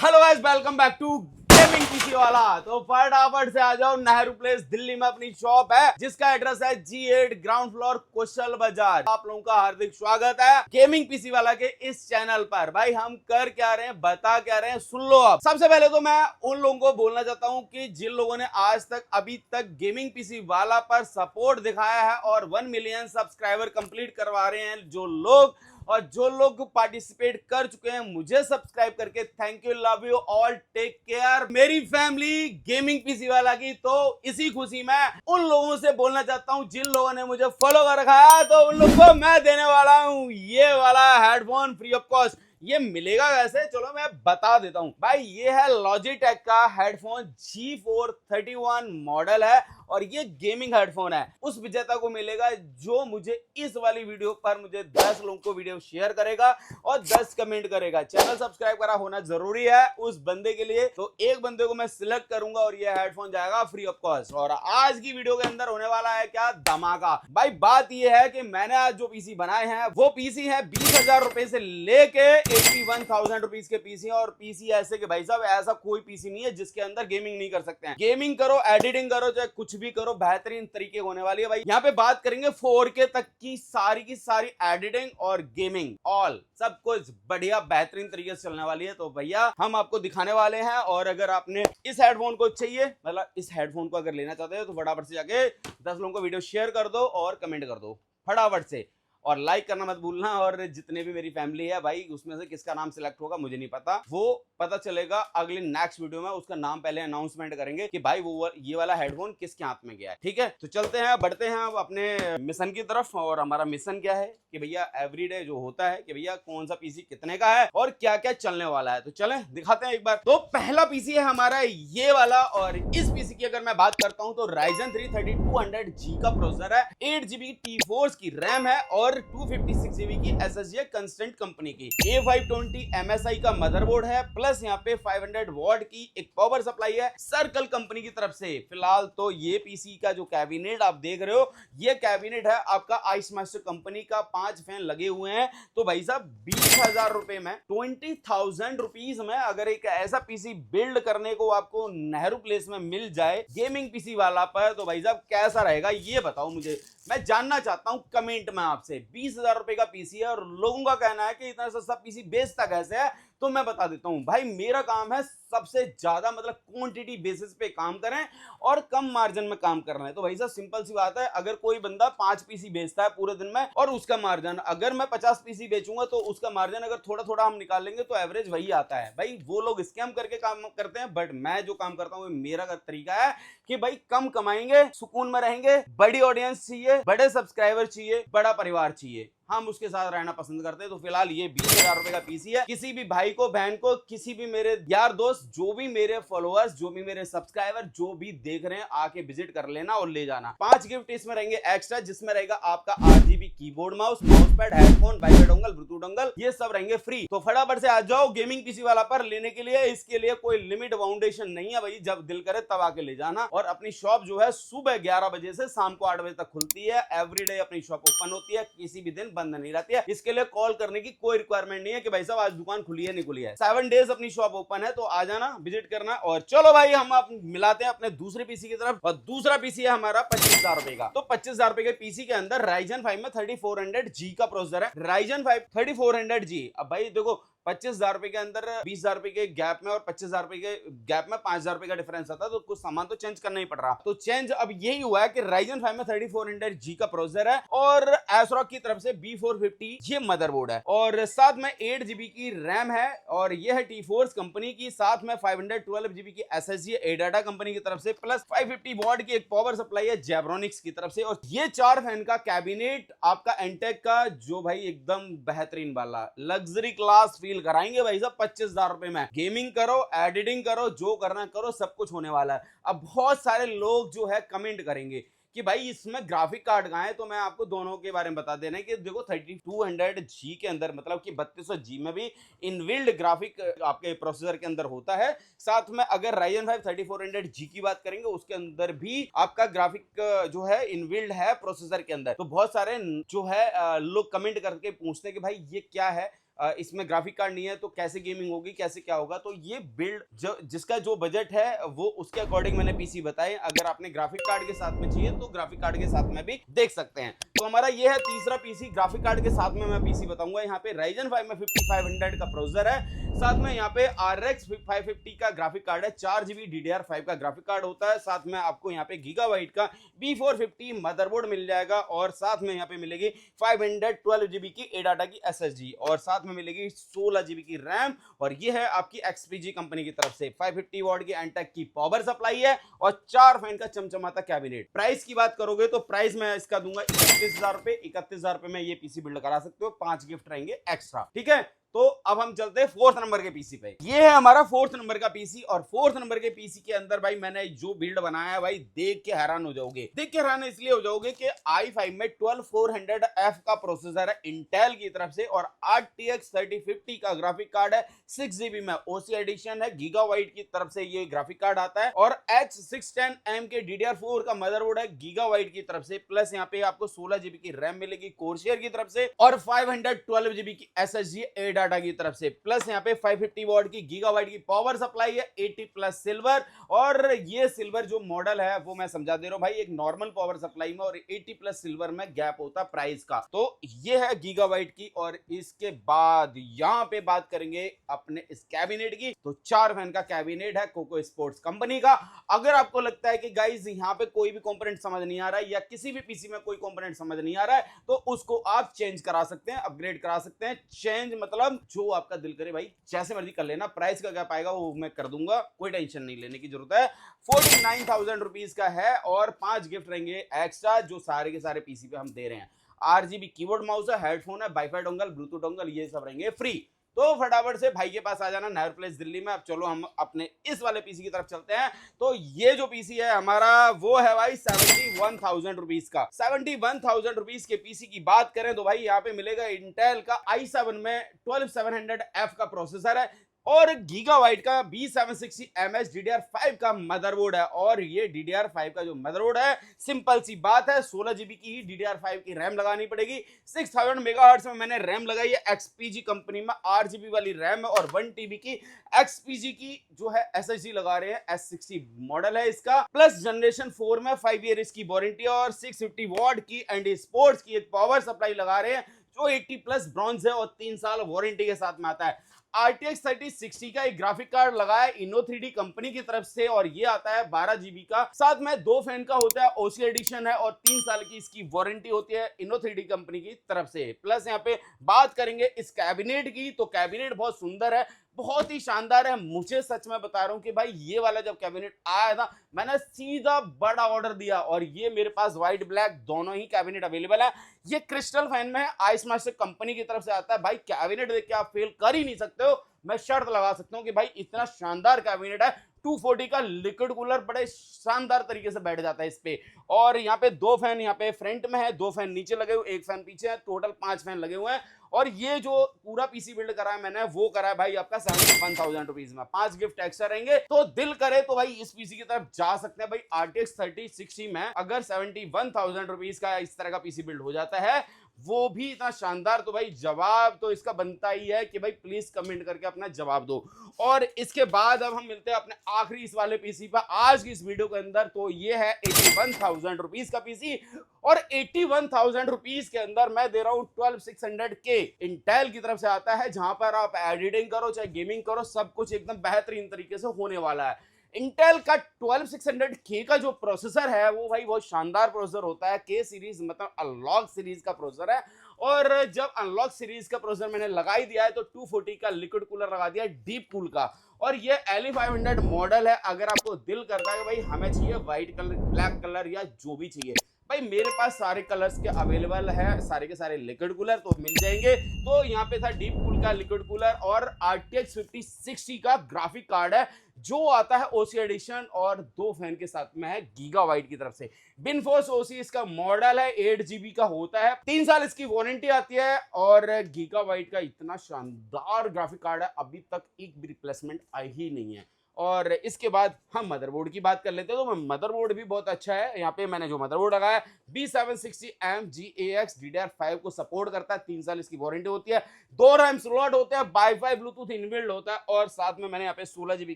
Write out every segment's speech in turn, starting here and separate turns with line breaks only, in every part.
Hello guys, welcome back to gaming PC वाला। तो फटाफट से आ जाओ, नेहरू प्लेस दिल्ली में अपनी शॉप है जिसका एड्रेस है G8 ग्राउंड फ्लोर कुशल बाजार। आप लोगों का हार्दिक स्वागत है गेमिंग पीसी वाला के इस चैनल पर। भाई हम कर क्या रहे हैं, बता क्या रहे हैं, सुन लो। अब सबसे पहले तो मैं उन लोगों को बोलना चाहता हूं कि जिन लोगों ने आज तक अभी तक गेमिंग पीसी वाला पर सपोर्ट दिखाया है और 1 मिलियन सब्सक्राइबर कंप्लीट करवा रहे हैं जो लोग, और जो लोग पार्टिसिपेट कर चुके हैं मुझे सब्सक्राइब करके, thank you, love you all, take care मेरी फैमिली गेमिंग पीसी वाला की। तो इसी खुशी में उन लोगों से बोलना चाहता हूं जिन लोगों ने मुझे फॉलो कर रखा है, तो उन लोगों को मैं देने वाला हूं ये वाला हेडफोन फ्री ऑफ कॉस्ट। ये मिलेगा वैसे, चलो मैं बता देता हूं भाई। ये है लॉजिटेक का हेडफोन, G431 मॉडल है और ये गेमिंग हेडफोन है। उस विजेता को मिलेगा जो मुझे इस वाली वीडियो पर मुझे 10 लोगों को वीडियो शेयर करेगा और 10 कमेंट करेगा। चैनल सब्सक्राइब करा होना जरूरी है उस बंदे के लिए। तो एक बंदे को मैं सिलेक्ट करूंगा और ये हेडफोन जाएगा फ्री ऑफ कॉस्ट। और आज की वीडियो के अंदर होने वाला है क्या धमाका। भाई बात ये है कि मैंने आज जो पीसी बनाए हैं वो पीसी है 20,000 रुपए से लेके 81,000 रुपीज के पीसी। और पीसी ऐसे कि भाई साहब ऐसा कोई पीसी नहीं है जिसके अंदर गेमिंग नहीं कर सकते हैं। गेमिंग करो, एडिटिंग करो, चाहे कुछ भी करो, बेहतरीन तरीके होने वाली है भाई। यहाँ पे बात करेंगे 4K तक की सारी एडिटिंग और गेमिंग, ऑल सब कुछ बढ़िया बेहतरीन तरीके से चलने वाली है। तो भैया हम आपको दिखाने वाले हैं। और अगर आपने इस हेडफोन को चाहिए, मतलब इस हेडफोन को अगर लेना चाहते हो, तो फटाफट से जाके 10 लोगों को वीडियो शेयर कर दो और कमेंट कर दो फटाफट से, और लाइक करना मत भूलना। और जितने भी मेरी फैमिली है भाई, उसमें से किसका नाम सिलेक्ट होगा मुझे नहीं पता, वो पता चलेगा अगले नेक्स्ट वीडियो में। उसका नाम पहले अनाउंसमेंट करेंगे कि भाई वो ये वाला हेडफोन किसके हाथ में गया है। ठीक है, तो चलते हैं, बढ़ते हैं अब अपने मिशन की तरफ। और हमारा मिशन क्या है कि भैया एवरीडे जो होता है कि भैया कौन सा पीसी कितने का है और क्या क्या चलने वाला है। तो चलें दिखाते हैं एक बार। तो पहला पीसी है हमारा ये वाला। और इस पीसी की अगर मैं बात करता हूं तो Ryzen 3 3200G का प्रोसेसर है, 8GB T4 की रैम है और 256GB की SSD है कंस्टेंट कंपनी की। A520 MSI का मदरबोर्ड है, प्लस यहाँ पे 500 वॉट की एक पावर सप्लाई है सर्कल कंपनी की तरफ से। फिलहाल तो ये पीसी का जो कैबिनेट आप देख रहे हो, ये कैबिनेट है आपका आइस मास्टर कंपनी का। 5 फैन लगे हुए हैं। तो भाई साहब 20,000 रुपए में, 20,000 रुपीज में अगर एक ऐसा पीसी बिल्ड करने को आपको नेहरू प्लेस में मिल जाए गेमिंग पीसी वाला पर, तो भाई साहब कैसा रहेगा ये बताओ मुझे, मैं जानना चाहता हूं कमेंट में आपसे। 20,000 रुपए का पीसी है और लोगों का कहना है कि इतना सस्ता पीसी बेचता कैसे है। तो मैं बता देता हूं भाई, मेरा काम है सबसे ज्यादा मतलब क्वांटिटी बेसिस पे काम करें और कम मार्जिन में काम करना है। तो भाई साहब सिंपल सी बात है, अगर कोई बंदा 5 पीसी बेचता है पूरे दिन में और उसका मार्जिन, अगर मैं 50 पीसी बेचूंगा तो उसका मार्जिन अगर थोड़ा थोड़ा हम निकाल लेंगे तो एवरेज वही आता है। भाई वो लोग स्कैम करके काम करते हैं, बट मैं जो काम करता हूं मेरा तरीका है कि भाई कम कमाएंगे, सुकून में रहेंगे, बड़ी ऑडियंस चाहिए, बड़े सब्सक्राइबर चाहिए, बड़ा परिवार चाहिए, हम उसके साथ रहना पसंद करते हैं। तो फिलहाल ये 20,000 रुपए का पीसी है। किसी भी भाई को, बहन को, किसी भी मेरे यार दोस्त, जो भी मेरे फॉलोअर्स, जो भी मेरे सब्सक्राइबर, जो भी देख रहे हैं, आके विजिट कर लेना और ले जाना। 5 गिफ्ट इसमें रहेंगे एक्स्ट्रा, जिसमें रहेगा आपका RGB keyboard, mouse pad, headphone, wifi dongle, Bluetooth dongle, ये सब रहेंगे फ्री। तो फटाफट से आ जाओ गेमिंग पीसी वाला पर लेने के लिए। इसके लिए कोई लिमिट बाउंडेशन नहीं है भाई, जब दिल करे तब आके ले जाना। और अपनी शॉप जो है सुबह 11 बजे से शाम को 8 बजे तक खुलती है। एवरीडे अपनी शॉप ओपन होती है, किसी भी दिन बंद नहीं रहती है। इसके लिए कॉल करने की कोई रिक्वायरमेंट नहीं है कि भाई साहब आज दुकान खुली है नहीं खुली है। 7 डेज अपनी शॉप ओपन है, तो आ जाना, विजिट करना। और चलो भाई हम आप मिलाते हैं अपने दूसरे पीसी की तरफ। और दूसरा पीसी है हमारा 25,000 रुपए का। तो 25,000 रुपए के पीसी के अंदर Ryzen 5 में 3400G का प्रोसेसर है। Ryzen 5 3400G। अब भाई देखो 25,000 रुपए के अंदर 20,000 रुपए के गैप में और 25,000 रुपए के गैप में 5,000 रुपए का डिफरेंस आता है, तो कुछ सामान तो चेंज करना ही पड़ रहा। तो चेंज अब यही हुआ है कि Ryzen 5 में 3400G का प्रोसेसर है और ASRock की तरफ से B450 ये मदरबोर्ड है और साथ में 8GB की रैम है और ये है T4 कंपनी की। साथ में 512GB की SSD है ADATA कंपनी की तरफ से, प्लस 550 वॉट की एक पावर सप्लाई है Zebronics की तरफ से। और ये 4 फैन का कैबिनेट आपका एंटेक का, जो भाई एकदम बेहतरीन वाला लग्जरी क्लास फील कराएंगे भाई साहब 25,000 रुपए में। गेमिंग करो, एडिटिंग करो, जो करना करो, सब कुछ होने वाला है। अब बहुत सारे लोग जो है कमेंट करेंगे कि भाई इसमें ग्राफिक कार्ड कहां है, तो मैं आपको दोनों के बारे में बता देना है कि देखो 3200G के अंदर, मतलब कि 3200G में भी इनबिल्ड ग्राफिक आपके प्रोसेसर के अंदर होता है। साथ में अगर Ryzen 5 3400G की बात करेंगे उसके अंदर भी आपका ग्राफिक जो है इनबिल्ड है प्रोसेसर के अंदर। तो बहुत सारे जो है लोग कमेंट करके पूछते हैं कि भाई ये क्या है, इसमें ग्राफिक कार्ड नहीं है तो कैसे गेमिंग होगी, कैसे क्या होगा। तो ये बिल्ड जो जिसका जो बजट है वो उसके अकॉर्डिंग मैंने पीसी बताए। अगर आपने ग्राफिक कार्ड के साथ में चाहिए तो ग्राफिक कार्ड के साथ में भी देख सकते हैं। तो हमारा ये है तीसरा पीसी, ग्राफिक कार्ड के साथ में मैं पीसी बताऊंगा। यहाँ पे Ryzen 5 में 5500 का प्रोसेसर है, साथ में यहाँ पे RX 550 का ग्राफिक कार्ड है, 4GB DDR5 का ग्राफिक कार्ड होता है, साथ में आपको यहाँ पे गीगाबाइट का B450 मदरबोर्ड मिल जाएगा, और साथ में यहाँ पे मिलेगी 512GB की एडाटा की SSD, और साथ में मिलेगी 16GB की रैम, और ये है आपकी XPG कंपनी की तरफ से 550 वॉट की एंटेक की पावर सप्लाई है, और 4 फैन का चमचमाता कैबिनेट। प्राइस की बात करोगे तो प्राइस मैं इसका दूंगा 31,000 रुपए। 31,000 रुपए में ये पीसी बिल्ड करा सकते हो, 5 गिफ्ट रहेंगे एक्स्ट्रा, ठीक है। तो अब हम चलते हैं फोर्थ नंबर के पीसी पे। ये है हमारा फोर्थ नंबर का पीसी, और फोर्थ नंबर के पीसी के अंदर भाई मैंने जो बिल्ड बनाया है भाई देख के हैरान हो जाओगे। देख के हैरान इसलिए हो जाओगे कि i5 में 12400F का प्रोसेसर है इंटेल की तरफ से, और RTX 3050 का ग्राफिक कार्ड है, 6GB में OC एडिशन है, गीगाबाइट की तरफ से ये ग्राफिक कार्ड आता है, और H610M के DDR4 का मदरबोर्ड है गीगाबाइट की तरफ से, प्लस यहाँ पे आपको 16GB की रैम मिलेगी कोरसेयर की तरफ से, और 512GB की SSD डाटा की तरफ से, प्लस यहाँ पे 550 वॉट की गीगाबाइट की पावर सप्लाई है, 80 प्लस सिल्वर। और ये सिल्वर जो मॉडल है वो मैं समझा दे रहा हूं भाई, एक नॉर्मल पावर सप्लाई में और 80 प्लस सिल्वर में गैप होता प्राइस का। तो ये है गीगाबाइट की। और इसके बाद यहाँ पे बात करेंगे अपने इस कैबिनेट की। तो 4 फैन का कैबिनेट है कोको स्पोर्ट्स कंपनी का। अगर आपको लगता है कि गाइस यहाँ पे कोई भी कंपोनेंट समझ नहीं आ रहा है, या किसी भी पीसी में कोई कंपोनेंट समझ नहीं आ रहा है, तो उसको आप चेंज करा सकते हैं, अपग्रेड करा सकते हैं। चेंज मतलब जो आपका दिल करे भाई, जैसे मर्जी कर लेना। प्राइस का क्या पाएगा वो मैं कर दूंगा, कोई टेंशन नहीं लेने की जरूरत है। 49,000 रुपीज का है, और 5 गिफ्ट रहेंगे एक्स्ट्रा, जो सारे के सारे पीसी पे हम दे रहे हैं। RGB कीबोर्ड माउस है, हेडफोन है, वाईफाई डोंगल, ब्लूटूथ डोंगल, ये सब रहेंगे फ्री। तो फटाफट से भाई के पास आ जाना, नेहरू प्लेस दिल्ली में। अब चलो हम अपने इस वाले पीसी की तरफ चलते हैं। तो ये जो पीसी है हमारा वो है भाई 71,000 रुपीज का। 71,000 रुपीज के पीसी की बात करें तो भाई यहाँ पे मिलेगा इंटेल का i7 में 12700F का प्रोसेसर है, और गीगाबाइट का B760MS DDR5 का मदरबोर्ड है। और ये DDR5 का जो मदरबोर्ड है, सिंपल सी बात है, 16GB की ही DDR5 की रैम लगानी पड़ेगी। 6000 मेगाहर्ट्ज में मैंने रैम लगाई है, XPG कंपनी में 8GB वाली रैम है, और 1TB की XPG की जो है SSD लगा रहे हैं, S60 मॉडल है इसका। प्लस जनरेशन 4 में 5 ईयर इसकी वारंटी, और 650 वॉट की एंड स्पोर्ट्स की एक पावर सप्लाई लगा रहे हैं, जो 80 प्लस ब्रॉन्ज है, और 3 साल वारंटी के साथ में आता है। RTX 3060 का एक ग्राफिक कार्ड लगा है Inno3D कंपनी की तरफ से, और ये आता है 12GB का, साथ में 2 फैन का होता है, OC एडिशन है, और 3 साल की इसकी वारंटी होती है Inno3D कंपनी की तरफ से। प्लस यहाँ पे बात करेंगे इस कैबिनेट की, तो कैबिनेट बहुत सुंदर है, बहुत ही शानदार है। मुझे सच में बता रहा हूं कि भाई ये वाला जब कैबिनेट आया था, मैंने सीधा बड़ा ऑर्डर दिया, और ये मेरे पास व्हाइट ब्लैक दोनों ही कैबिनेट अवेलेबल है। ये क्रिस्टल फैन में है, आइस मास्टर कंपनी की तरफ से आता है। भाई कैबिनेट देख के आप फेल कर ही नहीं सकते हो, मैं शर्त लगा सकता हूं कि भाई इतना शानदार कैबिनेट है। 240 का लिक्विड कूलर बड़े शानदार तरीके से बैठ जाता है इस पे। और यहाँ पे 2 फैन यहाँ पे फ्रंट में है, 2 फैन नीचे लगे हुए, 1 फैन पीछे है, टोटल 5 फैन लगे हुए हैं। और ये जो पूरा पीसी बिल्ड करा है मैंने, वो करा है भाई आपका 71,000 रुपीज में। 5 गिफ्ट एक्स्ट्रा रहेंगे, तो दिल करे तो भाई इस पीसी की तरफ जा सकते हैं। भाई RTX 3060 में अगर 71,000 रुपीज का इस तरह का पीसी बिल्ड हो जाता है, वो भी इतना शानदार, तो भाई जवाब तो इसका बनता ही है कि भाई प्लीज कमेंट करके अपना जवाब दो। और इसके बाद अब हम मिलते हैं अपने आखिरी इस वाले पीसी पर आज की इस वीडियो के अंदर। तो ये है 81,000 रुपीज का पीसी, और 81,000 रुपीज के अंदर मैं दे रहा हूं 12600K। इंटेल की तरफ से आता है, जहां पर आप एडिटिंग करो चाहे गेमिंग करो, सब कुछ एकदम बेहतरीन तरीके से होने वाला है। इंटेल का 12600K का जो प्रोसेसर है वो भाई बहुत शानदार प्रोसेसर होता है। K सीरीज मतलब अनलॉक सीरीज का प्रोसेसर है, और जब अनलॉक सीरीज का प्रोसेसर मैंने लगा ही दिया है, तो 240 का लिक्विड कूलर लगा दिया है डीप कूल का। और ये LE500 मॉडल है। अगर आपको दिल करता है कि भाई हमें चाहिए व्हाइट कलर, ब्लैक कलर, या जो भी चाहिए, भाई मेरे पास सारे कलर्स के अवेलेबल है, सारे के सारे लिक्विड कूलर तो मिल जाएंगे। तो यहाँ पे था डीप कूल का लिक्विड कूलर, और RTX 5060 का ग्राफिक कार्ड है, जो आता है OC एडिशन, और 2 फैन के साथ में है गीगाबाइट की तरफ से। बिनफोर्स OC इसका मॉडल है, 8GB का होता है, 3 साल इसकी वारंटी आती है, और गीगाबाइट का इतना शानदार ग्राफिक कार्ड है, अभी तक एक भी रिप्लेसमेंट आई ही नहीं है। और इसके बाद हम मदरबोर्ड की बात कर लेते हैं। तो मदरबोर्ड भी बहुत अच्छा है। यहाँ पे मैंने जो मदरबोर्ड लगाया है B760M GAX DDR5 को सपोर्ट करता है, 3 साल इसकी वारंटी होती है, 2 रैम स्लॉट होते हैं, वाईफाई ब्लूटूथ इनबिल्ड होता है और साथ में मैंने यहाँ पे 16 GB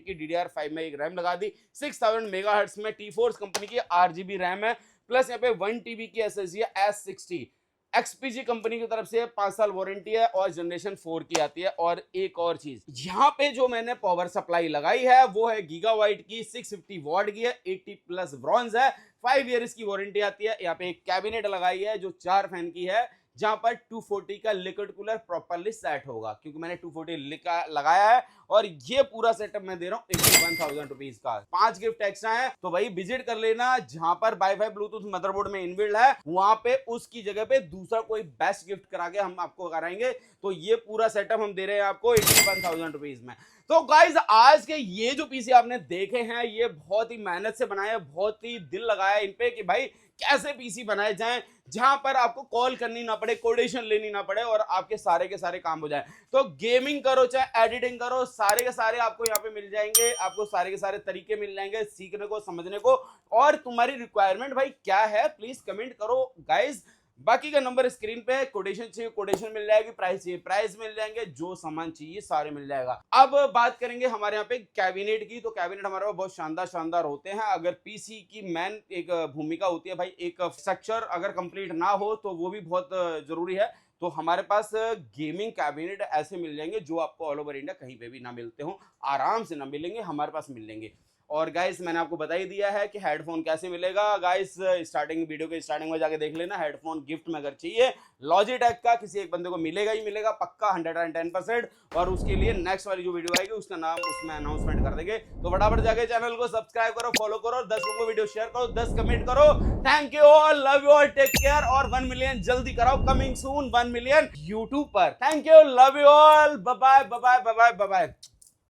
की DDR5 में एक रैम लगा दी। 6000 मेगाहर्ट्ज में T-Force कंपनी की RGB रैम है, प्लस यहाँ पे 1 TB की SSD है S60। XPG कंपनी की तरफ से 5 साल वारंटी है और जनरेशन 4 की आती है। और एक और चीज यहाँ पे जो मैंने पावर सप्लाई लगाई है वो है गीगावाइट की, 650 वॉट की है, 80 प्लस ब्रॉन्ज है, 5 ईयर की वारंटी आती है। यहाँ पे एक कैबिनेट लगाई है जो 4 फैन की है, जहां पर 240 का लिक्विड कूलर प्रॉपर्ली सेट होगा, क्योंकि मैंने 240 लगाया है। और ये पूरा सेटअप मैं दे रहा हूँ 81,000 रुपीज का। 5 गिफ्ट एक्स्ट्रा है, तो भाई विजिट कर लेना। जहां पर वाईफाई ब्लूटूथ मदरबोर्ड में इनबिल्ड है, वहां पे उसकी जगह पे दूसरा कोई बेस्ट गिफ्ट करा के हम आपको कराएंगे। तो ये पूरा सेटअप हम दे रहे हैं आपको 81,000 रुपीज में। तो गाइज आज के ये जो पीसी आपने देखे हैं, ये बहुत ही मेहनत से बनाए, बहुत ही दिल लगाया इन पे कि भाई कैसे पीसी बनाए जाएं जहां पर आपको कॉल करनी ना पड़े, कोडेशन लेनी ना पड़े और आपके सारे के सारे काम हो जाए। तो गेमिंग करो चाहे एडिटिंग करो, सारे के सारे आपको यहाँ पे मिल जाएंगे। आपको सारे के सारे तरीके मिल जाएंगे सीखने को, समझने को। और तुम्हारी रिक्वायरमेंट भाई क्या है प्लीज कमेंट करो गाइज। बाकी का नंबर स्क्रीन पे है, कोटेशन चाहिए कोटेशन मिल जाएगी, प्राइस चाहिए प्राइस मिल जाएंगे, जो सामान चाहिए सारे मिल जाएगा। अब बात करेंगे हमारे यहाँ पे कैबिनेट की। तो कैबिनेट हमारे पास बहुत शानदार शानदार होते हैं। अगर पीसी की मेन एक भूमिका होती है भाई, एक स्ट्रक्चर अगर कंप्लीट ना हो तो वो भी बहुत जरूरी है। तो हमारे पास गेमिंग कैबिनेट ऐसे मिल जाएंगे जो आपको ऑल ओवर इंडिया कहीं पे भी ना मिलते हो, आराम से ना मिलेंगे, हमारे पास मिलेंगे। और गाइस मैंने आपको बता ही दिया है कि हेडफोन कैसे मिलेगा। गाइस स्टार्टिंग वीडियो के स्टार्टिंग में जाके देख लेना। हेडफोन गिफ्ट में अगर चाहिए लॉजिटेक का किसी एक बंदे को मिलेगा ही मिलेगा पक्का 110%। और उसके लिए नेक्स्ट वाली जो वीडियो आएगी उसका नाम उसमें अनाउंसमेंट कर देंगे। तो फटाफट जाके चैनल को सब्सक्राइब करो, फॉलो करो, 10 लोगों को वीडियो शेयर करो, 10 कमेंट करो। Thank you all, love you all, take care. और 1 मिलियन जल्दी कराओ, कमिंग सून 1 मिलियन यूट्यूब पर। Thank you, love you all, bye bye bye bye bye bye.